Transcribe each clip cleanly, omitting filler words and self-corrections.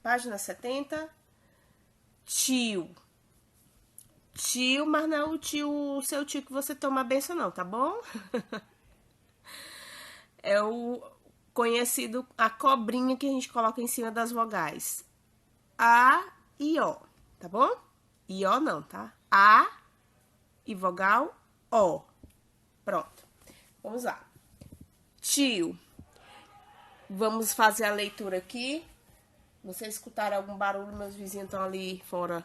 Página 70. Tio. Tio, mas não é o seu tio que você toma a benção, não, tá bom? É o conhecido, a cobrinha que a gente coloca em cima das vogais. A e O, tá bom? E O não, tá? A e vogal O. Pronto. Vamos lá. Tio. Vamos fazer a leitura aqui. Vocês escutaram algum barulho, meus vizinhos estão ali fora.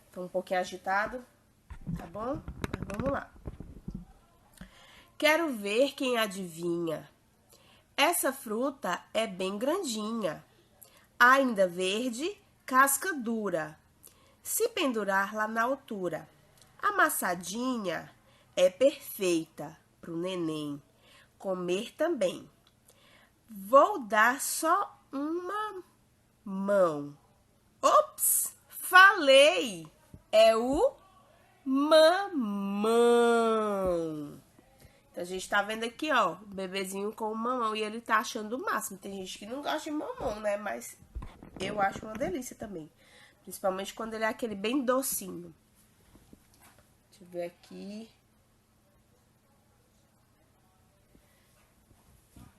Estão um pouquinho agitados, tá bom? Mas vamos lá. Quero ver quem adivinha. Essa fruta é bem grandinha, ainda verde, casca dura. Se pendurar lá na altura, amassadinha é perfeita pro neném comer também. Vou dar só uma mão. Ops, falei! É o mamão. Então, a gente tá vendo aqui, ó, o bebezinho com o mamão e ele tá achando o máximo. Tem gente que não gosta de mamão, né? Mas eu acho uma delícia também. Principalmente quando ele é aquele bem docinho. Deixa eu ver aqui.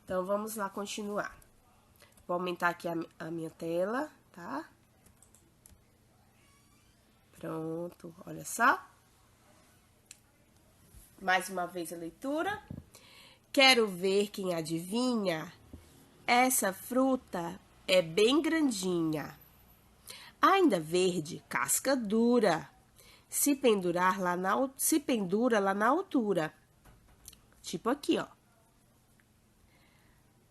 Então, vamos lá continuar. Vou aumentar aqui a minha tela, tá? Pronto, olha só. Mais uma vez a leitura. Quero ver quem adivinha. Essa fruta é bem grandinha. Ainda verde, casca dura. Se pendura lá na altura. Tipo aqui, ó.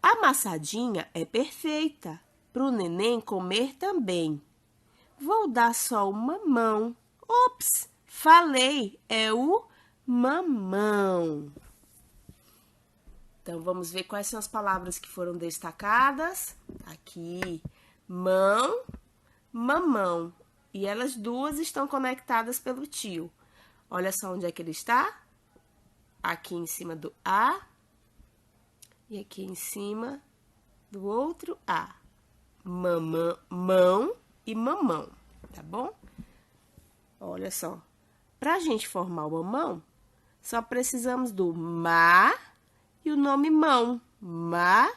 A amassadinha é perfeita pro neném comer também. Vou dar só uma mão. Ops, falei, é o mamão. Então, vamos ver quais são as palavras que foram destacadas. Aqui, mão, mamão. E elas duas estão conectadas pelo tio. Olha só onde é que ele está. Aqui em cima do A. E aqui em cima do outro A. Mamão, mão e mamão, tá bom? Olha só. Pra gente formar o mamão, só precisamos do ma e o nome mão. Ma,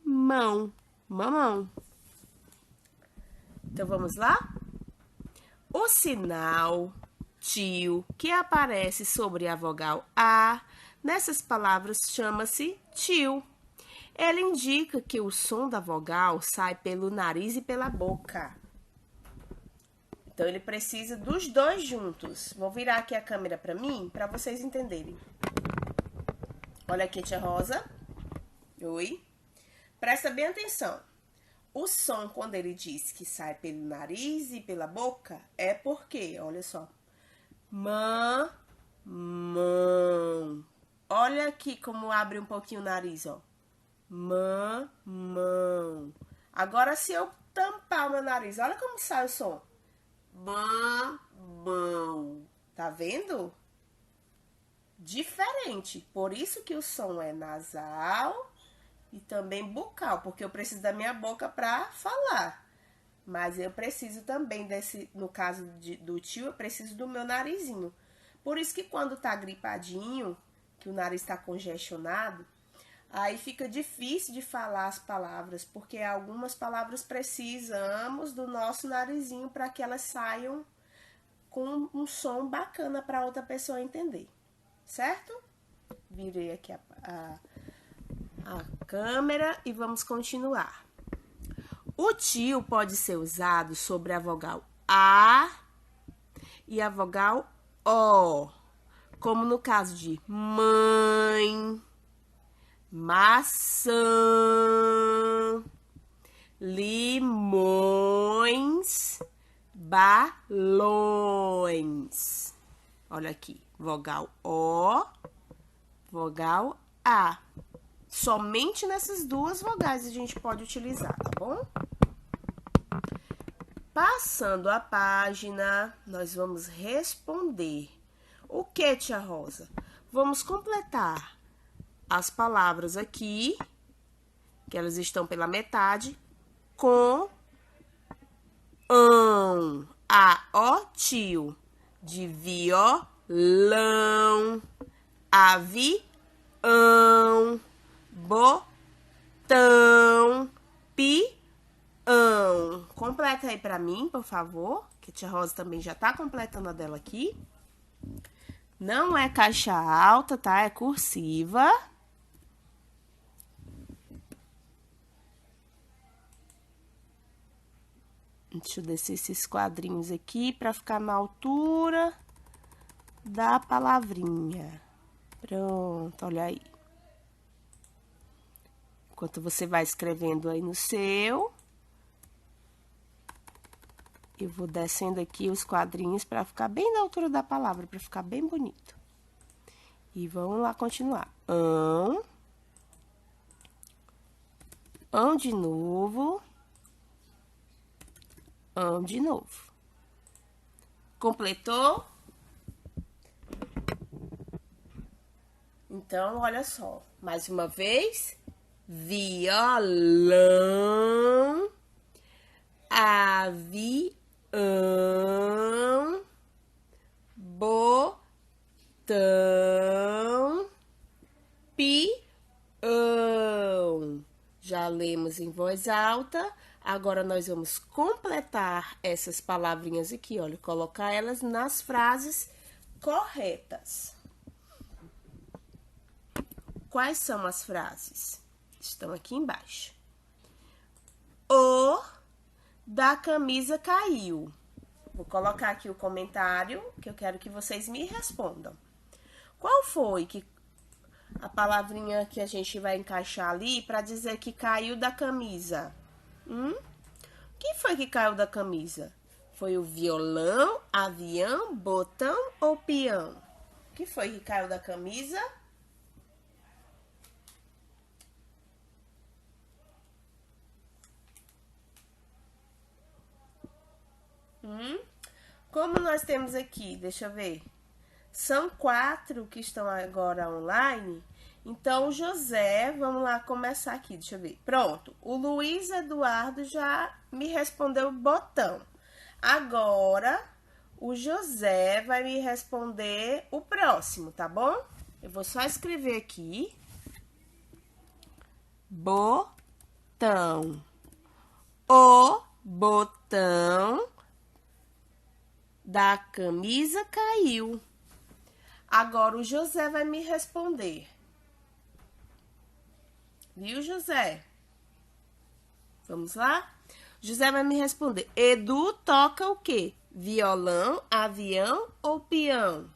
mão, mamão. Então, vamos lá? O sinal tio que aparece sobre a vogal A nessas palavras chama-se tio. Ele indica que o som da vogal sai pelo nariz e pela boca. Então, ele precisa dos dois juntos. Vou virar aqui a câmera para mim, para vocês entenderem. Olha aqui, tia Rosa. Oi. Presta bem atenção. O som, quando ele diz que sai pelo nariz e pela boca, é porque, olha só. Mão. Olha aqui como abre um pouquinho o nariz, ó. Mamão. Agora, se eu tampar o meu nariz, olha como sai o som. Mamão. Tá vendo? Diferente. Por isso que o som é nasal e também bucal, porque eu preciso da minha boca para falar. Mas eu preciso também no caso do tio, eu preciso do meu narizinho. Por isso que quando tá gripadinho, que o nariz tá congestionado, aí fica difícil de falar as palavras, porque algumas palavras precisamos do nosso narizinho para que elas saiam com um som bacana para outra pessoa entender, certo? Virei aqui a câmera e vamos continuar. O tio pode ser usado sobre a vogal A e a vogal O, como no caso de mãe, maçã, limões, balões. Olha aqui, vogal O, vogal A. Somente nessas duas vogais a gente pode utilizar, tá bom? Passando a página, nós vamos responder. O que, tia Rosa? Vamos completar as palavras aqui, que elas estão pela metade, com ó, tio. De violão. Avião. Botão. Pião. Completa aí pra mim, por favor. Que a tia Rosa também já tá completando a dela aqui. Não é caixa alta, tá? É cursiva. Deixa eu descer esses quadrinhos aqui para ficar na altura da palavrinha. Pronto, olha aí. Enquanto você vai escrevendo aí no seu, eu vou descendo aqui os quadrinhos para ficar bem na altura da palavra, para ficar bem bonito. E vamos lá continuar. De novo. De novo. Completou? Então, olha só. Mais uma vez. Violão. Avião. Botão. Peão. Já lemos em voz alta. Agora, nós vamos completar essas palavrinhas aqui, olha, colocar elas nas frases corretas. Quais são as frases? Estão aqui embaixo. O da camisa caiu. Vou colocar aqui o comentário, que eu quero que vocês me respondam. Qual foi a palavrinha que a gente vai encaixar ali para dizer que caiu da camisa? Quem foi que caiu da camisa? Foi o violão, avião, botão ou peão? Que foi que caiu da camisa? Como nós temos aqui, deixa eu ver. São 4 que estão agora online. Então, o José, vamos lá começar aqui, deixa eu ver. Pronto, o Luiz Eduardo já me respondeu botão. Agora, o José vai me responder o próximo, tá bom? Eu vou só escrever aqui. Botão. O botão da camisa caiu. Agora, o José vai me responder. Viu, José? Vamos lá? José vai me responder. Edu toca o quê? Violão, avião ou peão?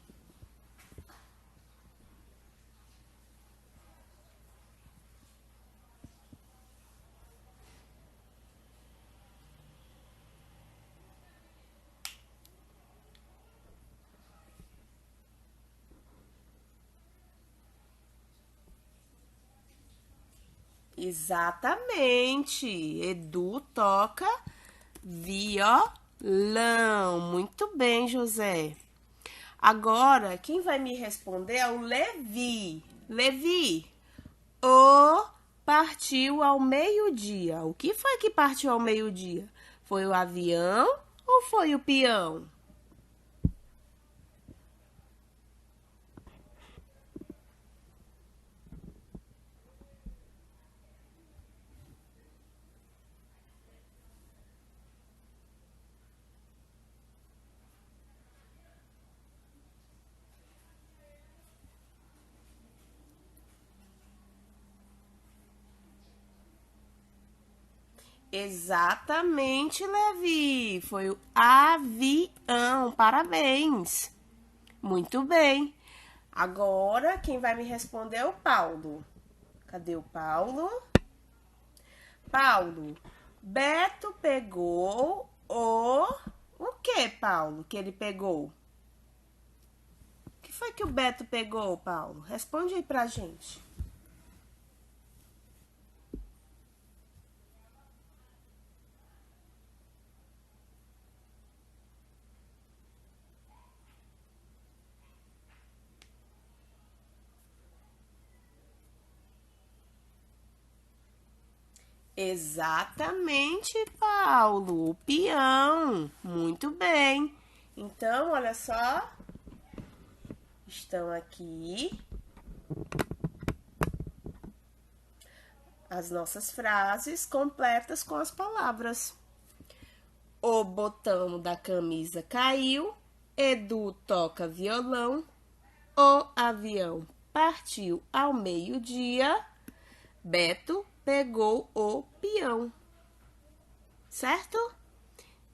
Exatamente. Edu toca violão. Muito bem, José. Agora, quem vai me responder é o Levi. Levi, o partiu ao meio-dia. O que foi que partiu ao meio-dia? Foi o avião ou foi o peão? Exatamente, Levi. Foi o avião. Parabéns. Muito bem. Agora, quem vai me responder é o Paulo. Cadê o Paulo? Paulo, Beto pegou o que, Paulo, que ele pegou? O que foi que o Beto pegou, Paulo? Responde aí pra gente. Exatamente, Paulo, o peão. Muito bem. Então, olha só. Estão aqui as nossas frases completas com as palavras. O botão da camisa caiu. Edu toca violão. O avião partiu ao meio-dia. Beto pegou o peão. Certo?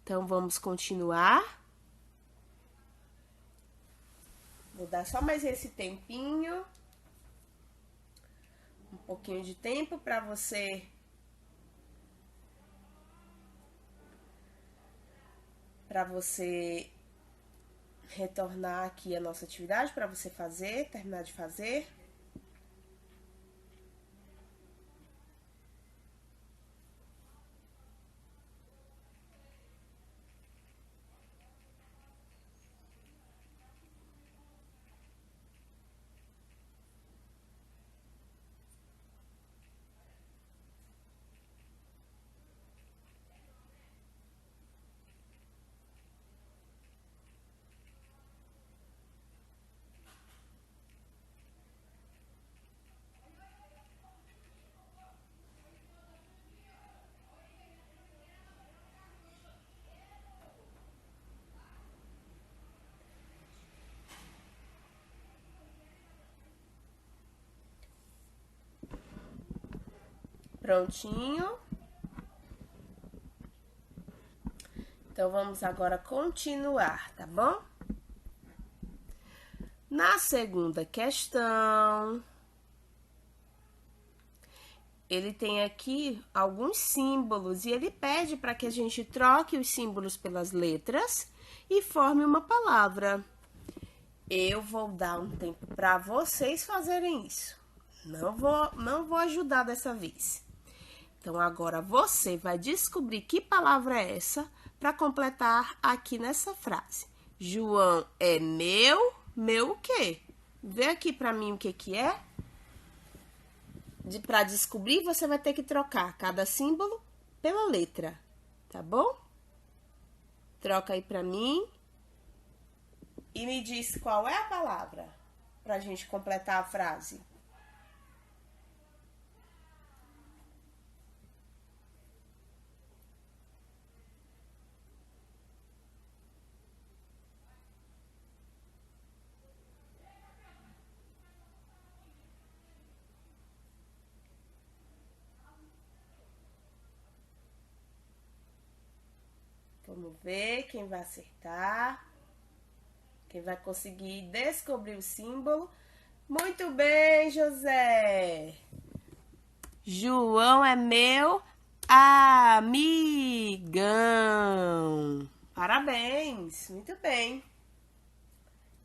Então, vamos continuar. Vou dar só mais esse tempinho. Um pouquinho de tempo para você retornar aqui a nossa atividade, para você terminar de fazer. Prontinho. Então, vamos agora continuar, tá bom? Na segunda questão, ele tem aqui alguns símbolos e ele pede para que a gente troque os símbolos pelas letras e forme uma palavra. Eu vou dar um tempo para vocês fazerem isso. Não vou ajudar dessa vez. Então, agora você vai descobrir que palavra é essa para completar aqui nessa frase. João é meu o quê? Vê aqui para mim o que é. Para descobrir, você vai ter que trocar cada símbolo pela letra, tá bom? Troca aí para mim e me diz qual é a palavra para a gente completar a frase. Vamos ver quem vai acertar. Quem vai conseguir descobrir o símbolo. Muito bem, José. João é meu amigão. Parabéns, muito bem.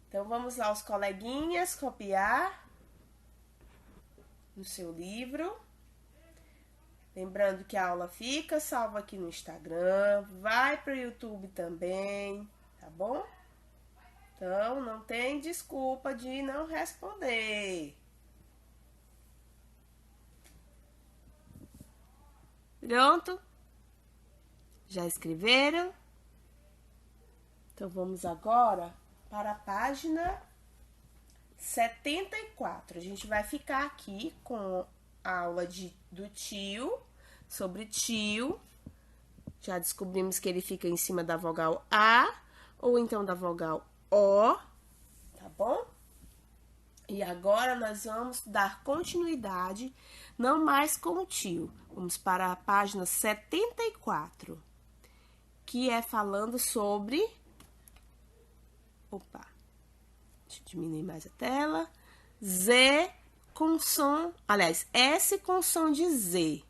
Então, vamos lá, os coleguinhas, copiar no seu livro. Lembrando que a aula fica salva aqui no Instagram, vai para o YouTube também, tá bom? Então, não tem desculpa de não responder. Pronto? Já escreveram? Então, vamos agora para a página 74. A gente vai ficar aqui com a aula do tio, sobre tio. Já descobrimos que ele fica em cima da vogal A, ou então da vogal O, tá bom? E agora nós vamos dar continuidade, não mais com o tio. Vamos para a página 74, que é falando sobre... Opa, deixa eu diminuir mais a tela. Z com som... Aliás, S com som de Z.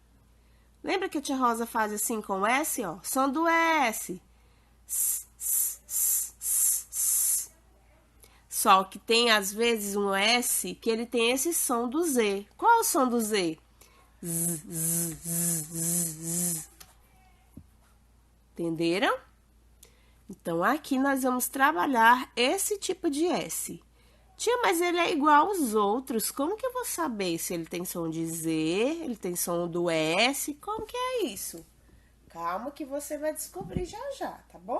Lembra que a tia Rosa faz assim com o S, ó? Som do S. Só que tem, às vezes, um S que ele tem esse som do Z. Qual é o som do Z? Entenderam? Então, aqui nós vamos trabalhar esse tipo de S. Tia, mas ele é igual aos outros. Como que eu vou saber se ele tem som de Z, ele tem som do S? Como que é isso? Calma que você vai descobrir já já, tá bom?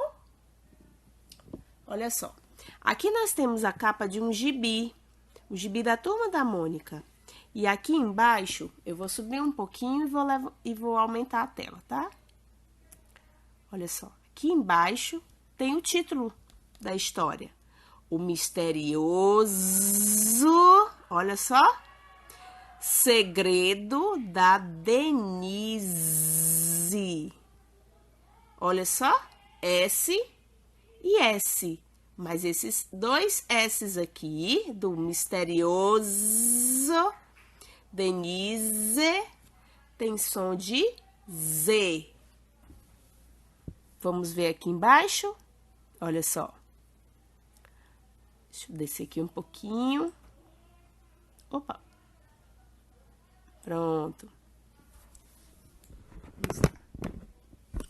Olha só. Aqui nós temos a capa de um gibi. O gibi da Turma da Mônica. E aqui embaixo, eu vou subir um pouquinho e vou aumentar a tela, tá? Olha só. Aqui embaixo tem o título da história. O misterioso, olha só, segredo da Denise. Olha só, S e S. Mas esses dois S's aqui, do misterioso Denise, tem som de Z. Vamos ver aqui embaixo. Olha só. Deixa eu descer aqui um pouquinho. Opa. Pronto.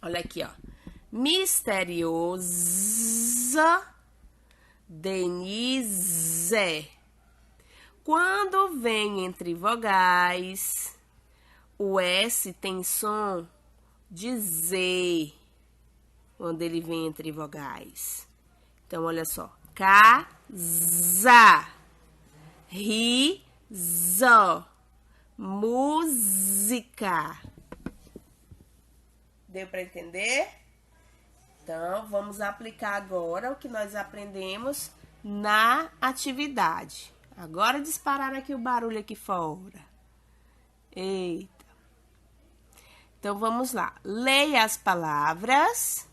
Olha aqui, ó. Misteriosa Denise. Quando vem entre vogais, o S tem som de Z. Quando ele vem entre vogais. Então, olha só. Casa, riso, música. Deu para entender? Então, vamos aplicar agora o que nós aprendemos na atividade. Agora disparar aqui o barulho aqui fora. Eita. Então, vamos lá. Leia as palavras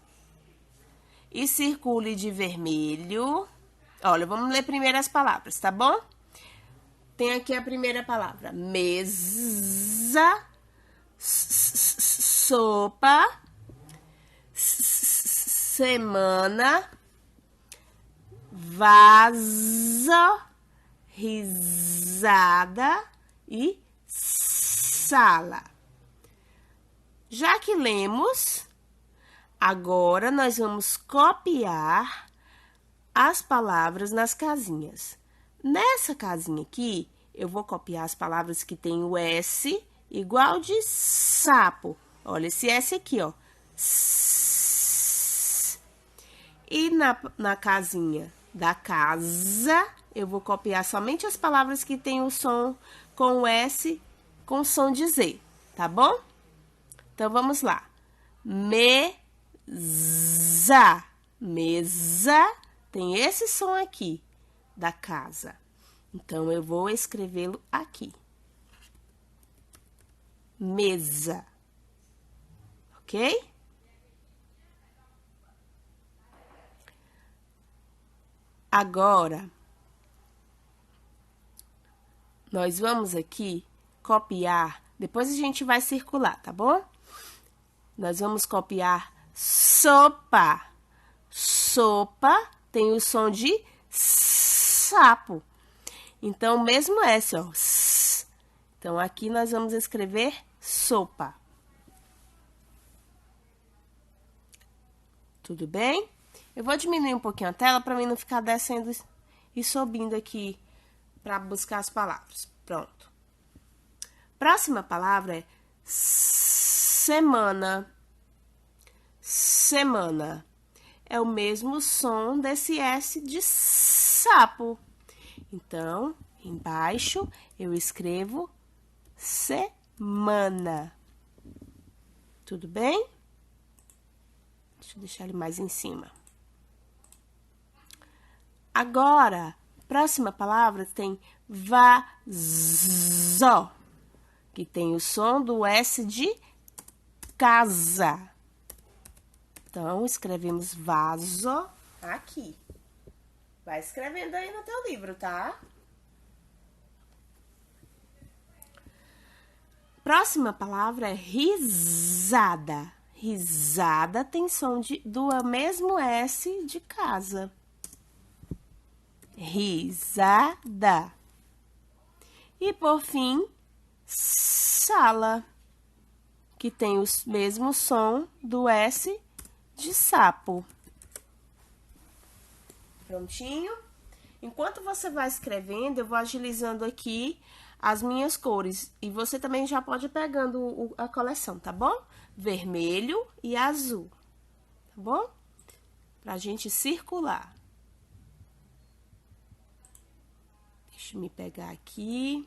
e circule de vermelho. Olha, vamos ler primeiro as palavras, tá bom? Tem aqui a primeira palavra. Mesa, sopa, semana, vaso, risada e sala. Já que lemos, agora nós vamos copiar as palavras nas casinhas. Nessa casinha aqui, eu vou copiar as palavras que tem o S igual de sapo. Olha esse S aqui, ó. E na casinha da casa, eu vou copiar somente as palavras que tem o som com o S com som de Z, tá bom? Então, vamos lá. Mesa. Mesa tem esse som aqui da casa. Então, eu vou escrevê-lo aqui. Mesa. Ok? Agora, nós vamos aqui copiar. Depois a gente vai circular, tá bom? Nós vamos copiar sopa. Sopa tem o som de sapo. Então, o mesmo S, ó. Então, aqui nós vamos escrever sopa. Tudo bem? Eu vou diminuir um pouquinho a tela para mim não ficar descendo e subindo aqui para buscar as palavras. Pronto. Próxima palavra é semana. Semana. É o mesmo som desse S de sapo. Então, embaixo eu escrevo semana. Tudo bem? Deixa eu deixar ele mais em cima. Agora, próxima palavra tem vaso, que tem o som do S de casa. Então, escrevemos vaso aqui. Vai escrevendo aí no teu livro, tá? Próxima palavra é risada. Risada tem som do mesmo S de casa. Risada. E, por fim, sala, que tem o mesmo som do S de sapo. Prontinho? Enquanto você vai escrevendo, eu vou agilizando aqui as minhas cores. E você também já pode ir pegando a coleção, tá bom? Vermelho e azul, tá bom? Pra gente circular. Deixa eu me pegar aqui.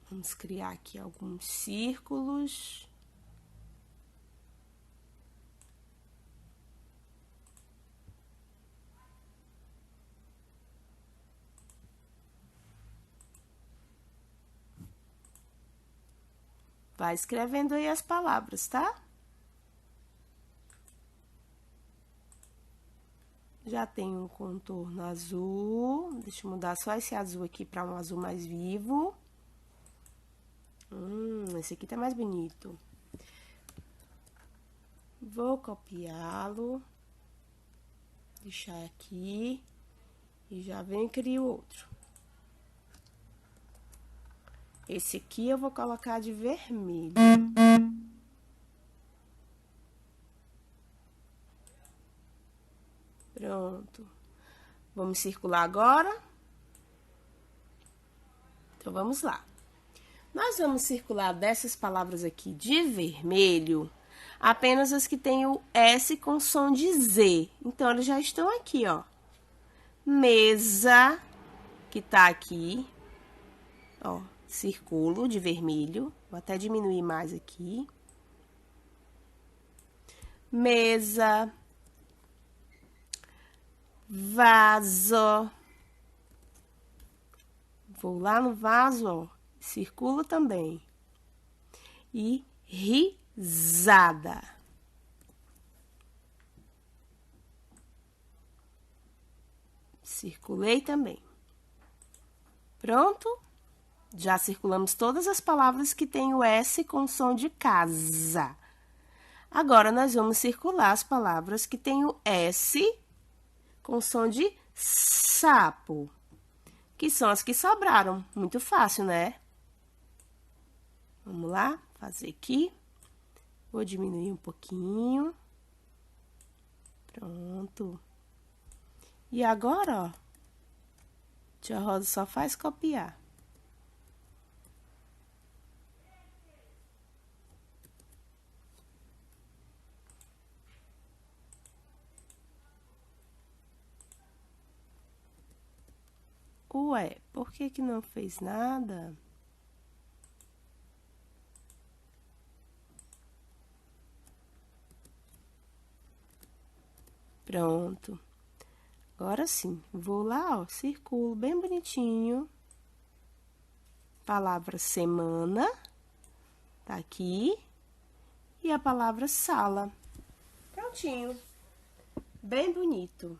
Vamos criar aqui alguns círculos. Vai escrevendo aí as palavras, tá? Já tem um contorno azul. Deixa eu mudar só esse azul aqui para um azul mais vivo. Esse aqui tá mais bonito. Vou copiá-lo. Deixar aqui. E já venho e crio outro. Esse aqui eu vou colocar de vermelho. Pronto. Vamos circular agora? Então, vamos lá. Nós vamos circular dessas palavras aqui de vermelho, apenas as que têm o S com som de Z. Então, eles já estão aqui, ó. Mesa, que tá aqui, ó, círculo de vermelho. Vou até diminuir mais aqui. Mesa. Vaso. Vou lá no vaso, ó, circulo também. E risada. Circulei também. Pronto? Já circulamos todas as palavras que têm o S com som de casa. Agora, nós vamos circular as palavras que têm o S com som de sapo, que são as que sobraram. Muito fácil, né? Vamos lá, fazer aqui. Vou diminuir um pouquinho. Pronto. E agora, ó, tia Rosa só faz copiar. Ué, por que que não fez nada? Pronto. Agora sim, vou lá, ó, circulo bem bonitinho. Palavra semana, tá aqui. E a palavra sala. Prontinho. Bem bonito.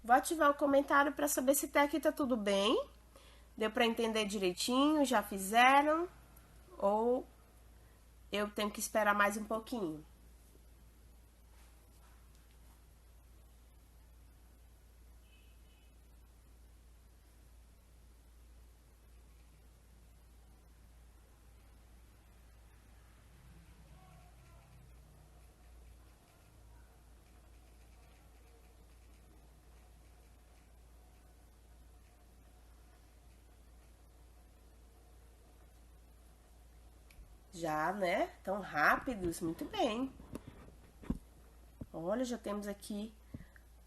Vou ativar o comentário para saber se até aqui tá tudo bem. Deu para entender direitinho? Já fizeram? Ou eu tenho que esperar mais um pouquinho? Já, né? Tão rápidos, muito bem. Olha, já temos aqui.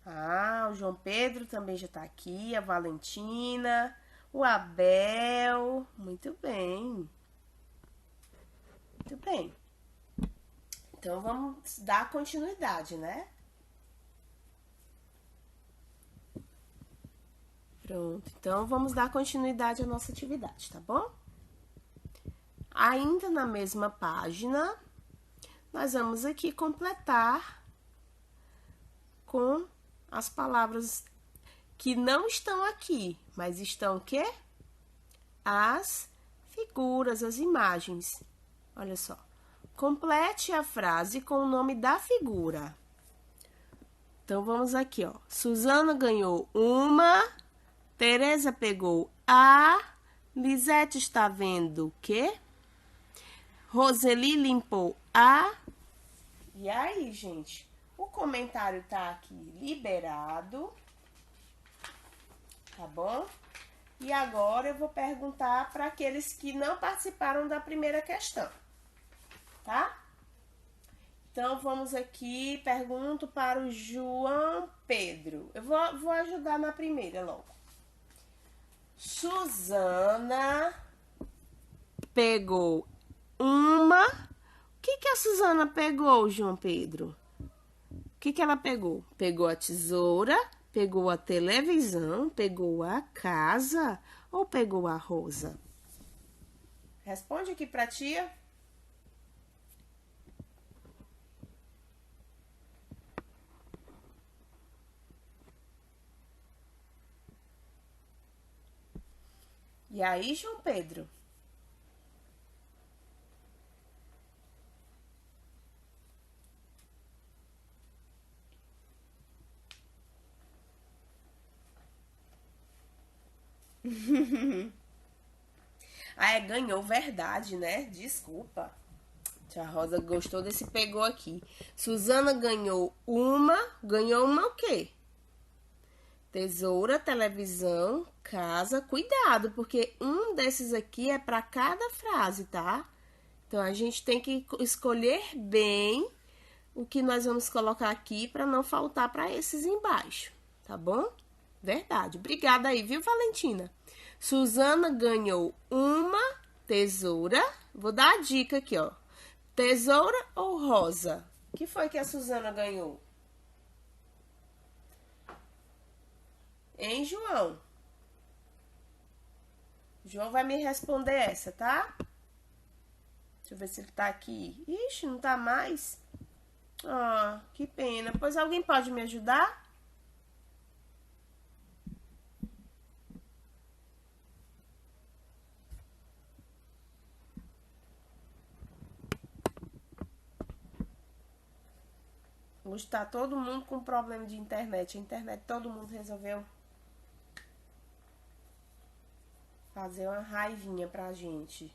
Ah, o João Pedro também já tá aqui, a Valentina, o Abel. Muito bem. Muito bem. Então, vamos dar continuidade, né? Pronto. Então, vamos dar continuidade à nossa atividade, tá bom? Ainda na mesma página, nós vamos aqui completar com as palavras que não estão aqui, mas estão o quê? As figuras, as imagens. Olha só. Complete a frase com o nome da figura. Então, vamos aqui, ó. Suzana ganhou uma, Tereza pegou a, Lisete está vendo o quê? Roseli limpou a E aí, gente, o comentário tá aqui liberado, tá bom? E agora eu vou perguntar para aqueles que não participaram da primeira questão, tá? Então, vamos aqui, pergunto para o João Pedro. Eu vou ajudar na primeira logo. Suzana pegou uma... O que a Suzana pegou, João Pedro? O que ela pegou? Pegou a tesoura, pegou a televisão, pegou a casa ou pegou a Rosa? Responde aqui pra tia. E aí, João Pedro? Ah, ganhou verdade, né? Desculpa. Tia Rosa gostou desse pegou aqui. Suzana ganhou uma o quê? Tesoura, televisão, casa. Cuidado, porque um desses aqui é para cada frase, tá? Então a gente tem que escolher bem o que nós vamos colocar aqui para não faltar para esses embaixo, tá bom? Verdade. Obrigada aí, viu, Valentina? Suzana ganhou uma tesoura. Vou dar a dica aqui, ó. Tesoura ou rosa? O que foi que a Suzana ganhou? Hein, João? João vai me responder essa, tá? Deixa eu ver se ele tá aqui. Ixi, não tá mais. Ah, que pena. Pois alguém pode me ajudar? Hoje tá todo mundo com problema de internet. A internet todo mundo resolveu fazer uma raivinha pra gente.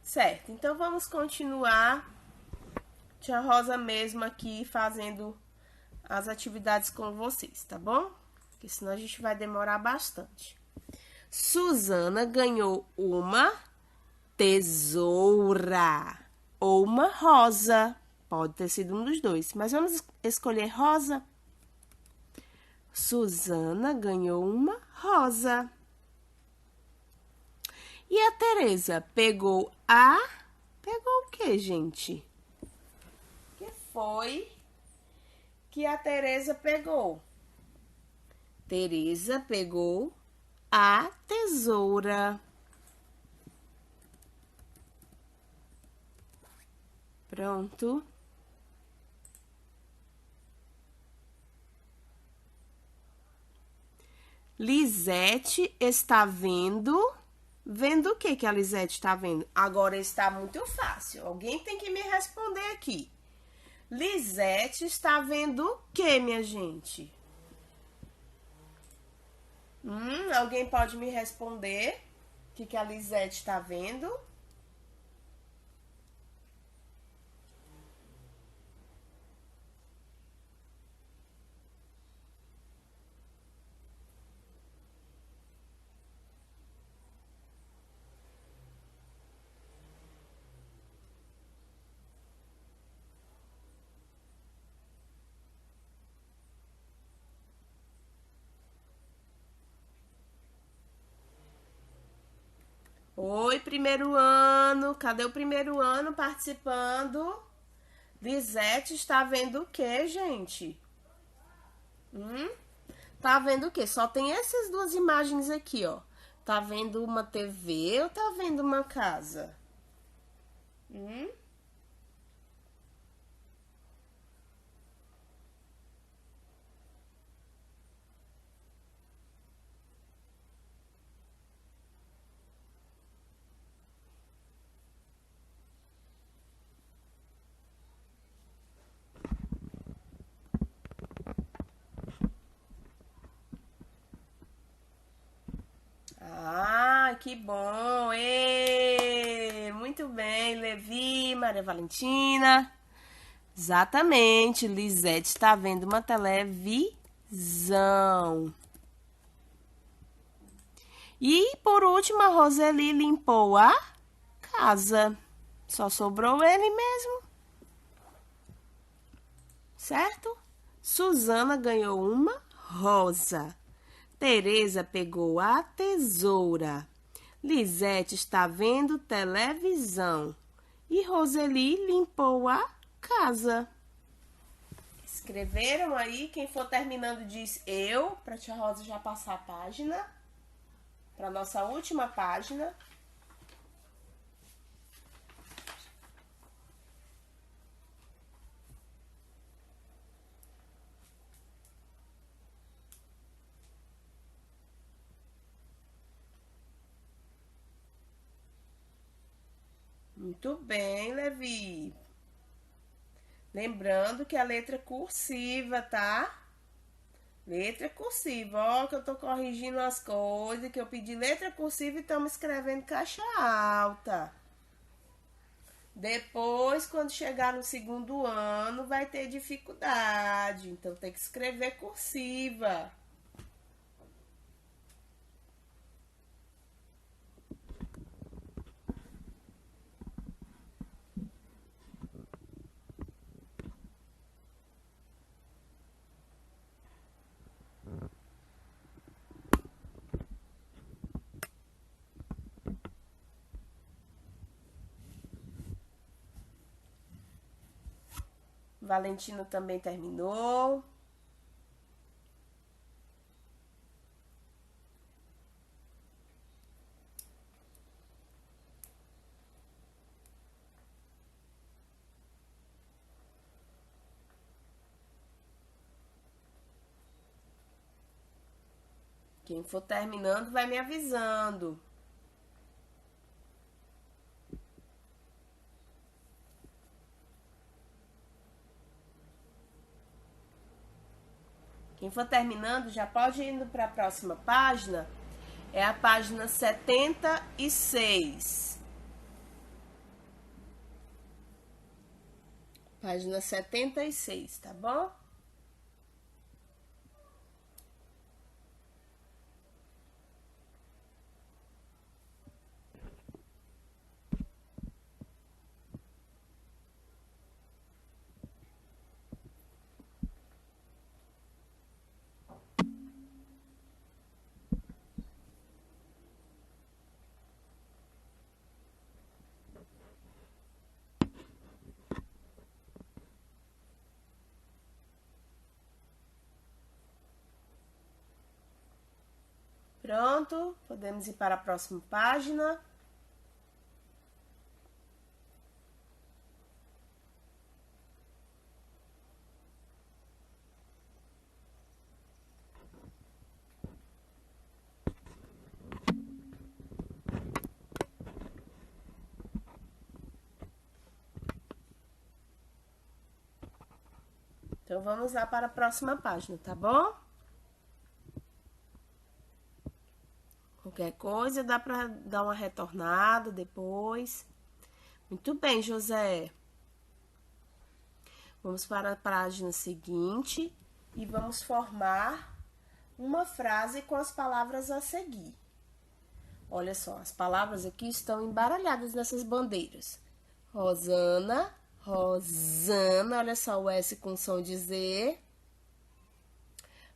Certo, então vamos continuar. Tia Rosa mesmo aqui fazendo as atividades com vocês, tá bom? Porque senão a gente vai demorar bastante. Suzana ganhou uma tesoura ou uma rosa. Pode ter sido um dos dois, mas vamos escolher rosa. Suzana ganhou uma rosa. E a Teresa pegou a... Pegou o que, gente? O que foi que a Teresa pegou? Teresa pegou a tesoura. Pronto. Lisete está vendo... Vendo o que a Lisete está vendo? Agora está muito fácil. Alguém tem que me responder aqui. Lisete está vendo o que, minha gente? Alguém pode me responder o que a Lisete está vendo? Oi, primeiro ano. Cadê o primeiro ano participando? Lisete está vendo o que, gente? Tá vendo o que? Só tem essas duas imagens aqui, ó. Tá vendo uma TV ou tá vendo uma casa? que bom! Muito bem, Levi, Maria Valentina. Exatamente, Lisete está vendo uma televisão. E, por último, a Roseli limpou a casa. Só sobrou ele mesmo. Certo? Suzana ganhou uma rosa. Tereza pegou a tesoura. Lisete está vendo televisão. E Roseli limpou a casa. Escreveram aí? Quem for terminando diz eu, para a tia Rosa já passar a página. Para nossa última página. Muito bem, Levi. Lembrando que a letra cursiva, tá? Letra cursiva. Ó, que eu tô corrigindo as coisas, que eu pedi letra cursiva e estamos escrevendo caixa alta. Depois, quando chegar no segundo ano, vai ter dificuldade. Então, tem que escrever cursiva. Valentino também terminou. Quem for terminando vai me avisando. Quem for terminando já pode ir indo para a próxima página. É a página 76. Página 76, tá bom? Pronto, podemos ir para a próxima página. Então, vamos lá para a próxima página, tá bom? Qualquer coisa, dá para dar uma retornada depois. Muito bem, José. Vamos para a página seguinte e vamos formar uma frase com as palavras a seguir. Olha só, as palavras aqui estão embaralhadas nessas bandeiras. Rosana, Rosana, olha só o S com som de Z.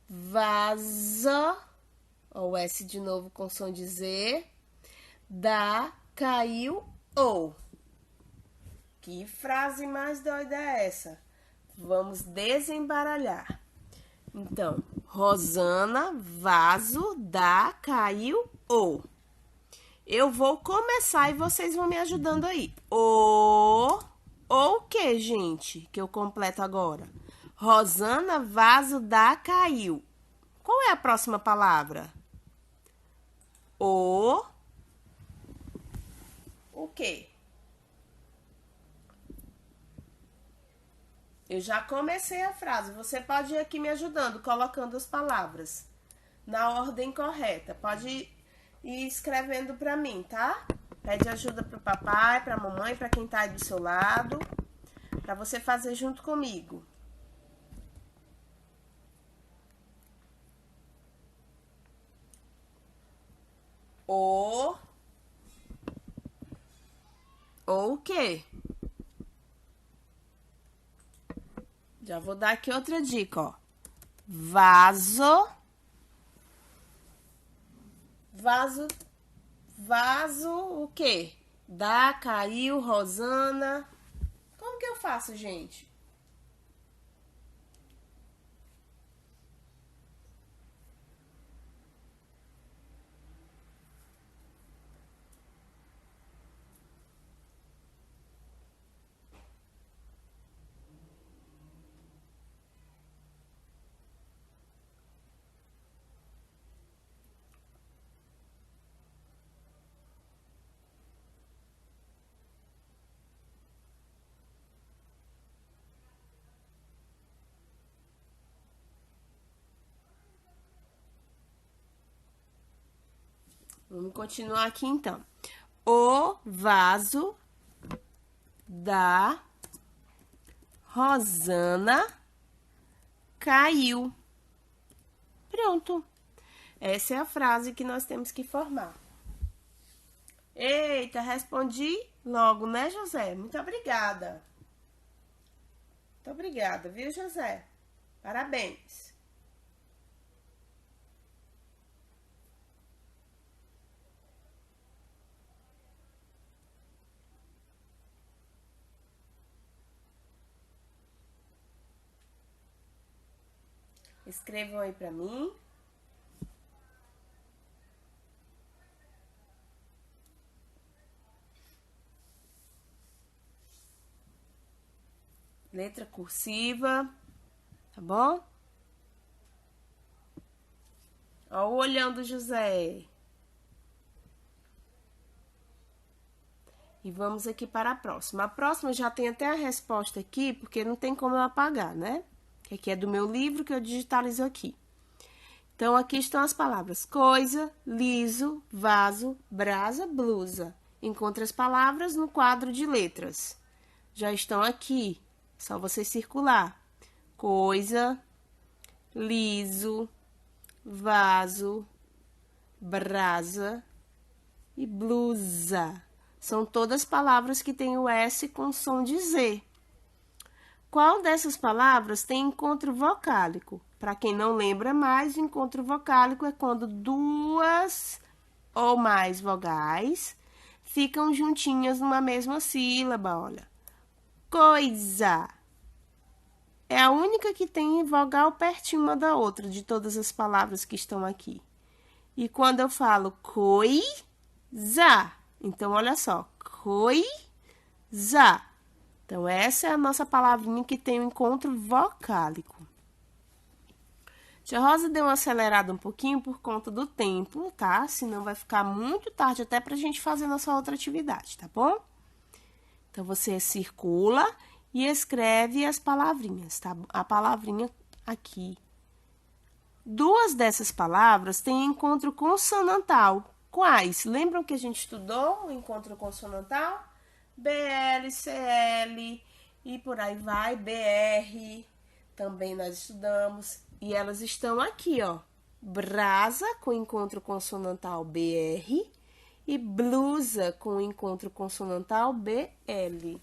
Vaza, ó, o S de novo com som de Z. Da, caiu, ou. Que frase mais doida é essa? Vamos desembaralhar. Então, Rosana, vaso, da, caiu, ou. Eu vou começar e vocês vão me ajudando aí. Ou o que, gente? Que eu completo agora. Rosana, vaso, da, caiu. Qual é a próxima palavra? O quê? Eu já comecei a frase. Você pode ir aqui me ajudando, colocando as palavras na ordem correta. Pode e escrevendo pra mim, tá? Pede ajuda pro papai, pra mamãe, pra quem tá aí do seu lado, pra você fazer junto comigo. O ou o quê? Já vou dar aqui outra dica, ó. Vaso, vaso, vaso, o quê? Dá, caiu, Rosana. Como que eu faço, gente? Vamos continuar aqui então. O vaso da Rosana caiu. Pronto. Essa é a frase que nós temos que formar. Eita, respondi logo, né, José? Muito obrigada. Muito obrigada, viu, José? Parabéns. Escrevam aí pra mim. Letra cursiva, tá bom? Ó, o olhão do José. E vamos aqui para a próxima. A próxima já tem até a resposta aqui, porque não tem como eu apagar, né? Que aqui é do meu livro que eu digitalizo aqui. Então, aqui estão as palavras coisa, liso, vaso, brasa, blusa. Encontre as palavras no quadro de letras. Já estão aqui, só você circular. Coisa, liso, vaso, brasa e blusa. São todas palavras que têm o S com som de Z. Qual dessas palavras tem encontro vocálico? Para quem não lembra mais, encontro vocálico é quando duas ou mais vogais ficam juntinhas numa mesma sílaba, olha. Coisa. É a única que tem vogal pertinho uma da outra, de todas as palavras que estão aqui. E quando eu falo coisa, então olha só, coisa. Então, essa é a nossa palavrinha que tem o encontro vocálico. Tia Rosa deu uma acelerada um pouquinho por conta do tempo, tá? Senão vai ficar muito tarde até pra gente fazer nossa outra atividade, tá bom? Então, você circula e escreve as palavrinhas, tá? A palavrinha aqui. Duas dessas palavras têm encontro consonantal. Quais? Lembram que a gente estudou o encontro consonantal? BL, CL e por aí vai, BR, também nós estudamos. E elas estão aqui, ó. Brasa com encontro consonantal BR e blusa com encontro consonantal BL.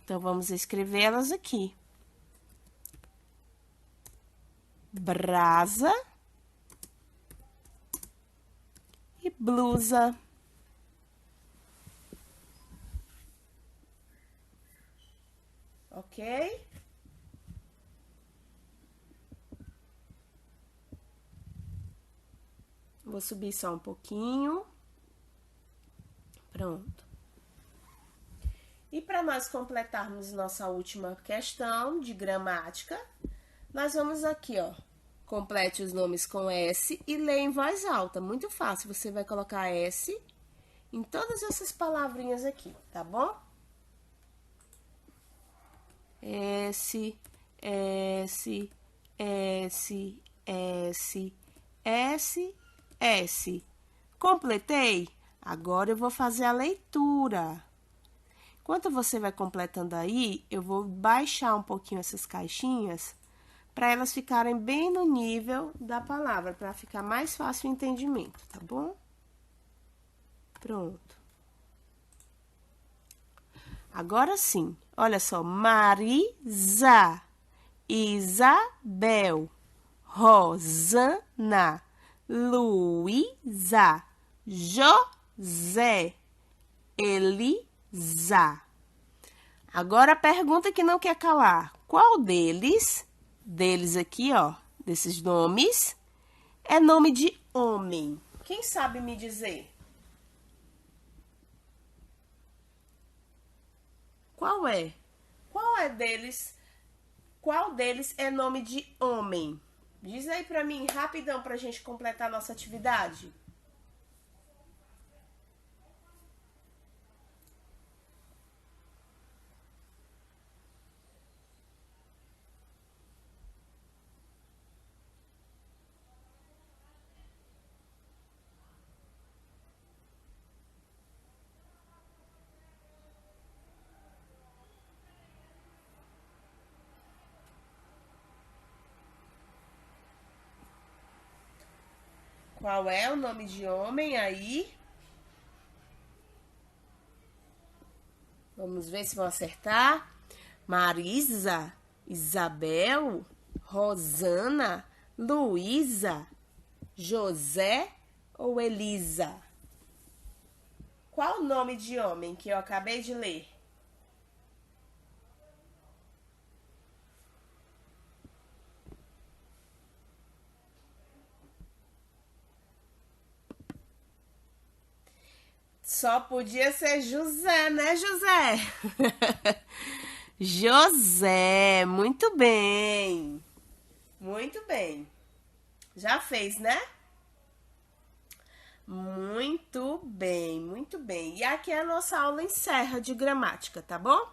Então, vamos escrevê-las aqui. Brasa e blusa. Ok? Vou subir só um pouquinho. Pronto. E para nós completarmos nossa última questão de gramática, nós vamos aqui, ó. Complete os nomes com S e lê em voz alta. Muito fácil. Você vai colocar S em todas essas palavrinhas aqui, tá bom? S, S, S, S, S, S. Completei? Agora eu vou fazer a leitura. Enquanto você vai completando aí, eu vou baixar um pouquinho essas caixinhas para elas ficarem bem no nível da palavra, para ficar mais fácil o entendimento, tá bom? Pronto. Agora sim, olha só, Marisa, Isabel, Rosana, Luísa, José, Elisa. Agora a pergunta que não quer calar. Qual deles aqui, ó, desses nomes, é nome de homem? Quem sabe me dizer? Qual é? Qual deles é nome de homem? Diz aí pra mim, rapidão, pra gente completar a nossa atividade. Qual é o nome de homem aí? Vamos ver se vão acertar. Marisa, Isabel, Rosana, Luísa, José ou Elisa? Qual o nome de homem que eu acabei de ler? Só podia ser José, né, José? José, muito bem. Muito bem. Já fez, né? Muito bem, muito bem. E aqui a nossa aula encerra de gramática, tá bom?